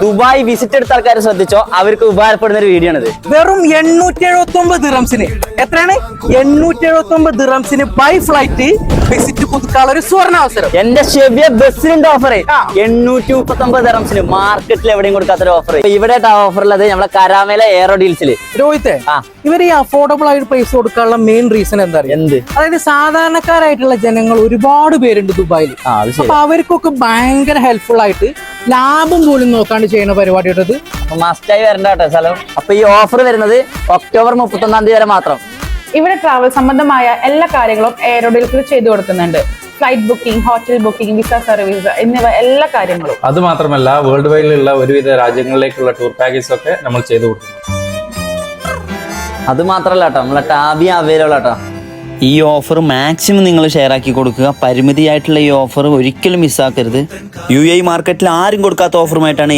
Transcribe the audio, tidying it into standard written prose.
Dubai visit എടുത്ത ആൾക്കാർ ശ്രദ്ധിച്ചോ, അവർക്ക് ഉപകാരപ്പെടുന്ന ഒരു വീഡിയോ ആണിത്. വെറും 879 ദിറംസിന് എത്രയാണ്? 879 ദിറംസിന് ബൈ ഫ്ലൈറ്റ് വിസിറ്റ് പുതുക്കാനുള്ള ഒരു സുവർണ അവസരം. എന്റെ ഷെബിയ ബസ്സിലുണ്ട് ഓഫർ. 839 ദിറംസിന് മാർക്കറ്റിൽ എവിടെയും കൊടുക്കാത്തൊരു ഓഫർ. ഇവിടെ ഓഫർ ഉള്ളത് നമ്മളെ കരാമയിലെ എയറോ ഡീൽസിൽ. രോഹിത്തെ, ഇവർ ഈ അഫോർഡബിൾ ആയിട്ട് പ്രൈസ് കൊടുക്കാനുള്ള മെയിൻ റീസൺ എന്താ അറിയാം? എന്ത്? അതായത് സാധാരണക്കാരായിട്ടുള്ള ജനങ്ങൾ ഒരുപാട് പേരുണ്ട് ദുബായിൽ. അപ്പൊ അവർക്കൊക്കെ ഭയങ്കര ഹെൽപ്ഫുൾ ആയിട്ട് ലാഭം പോലും നോക്കാണ്ട് ചെയ്യുന്ന പരിപാടിയുള്ളത് മസ്റ്റായി വരണ്ട കേട്ടോ സ്ഥലം. അപ്പൊ ഈ ഓഫർ വരുന്നത് ഒക്ടോബർ 31 തീയതി വരെ മാത്രം. ഇവിടെ ട്രാവൽ സംബന്ധമായ എല്ലാ കാര്യങ്ങളും എയറോ ഡീൽസിൽ ചെയ്തു കൊടുക്കുന്നുണ്ട്. Flight booking, hotel booking, visa service എന്നിവ എല്ലാ കാര്യങ്ങളും. അത് മാത്രമല്ല, വേൾഡ് വൈഡിലുള്ള ഒരുവിധ രാജ്യങ്ങളിലേക്കുള്ള ടൂർ പാക്കേജ് ഒക്കെ നമ്മൾ ചെയ്തു കൊടുക്കുന്നു. അത് മാത്രല്ല കേട്ടോ, നമ്മളെ ടാബി അവൈലബിൾ ആട്ടോ. ഈ ഓഫർ മാക്സിമം നിങ്ങൾ ഷെയർ ആക്കി കൊടുക്കുക. പരിമിതിയായിട്ടുള്ള ഈ ഓഫർ ഒരിക്കലും മിസ്സാക്കരുത്. UAE മാർക്കറ്റിൽ ആരും കൊടുക്കാത്ത ഓഫറുമായിട്ടാണ്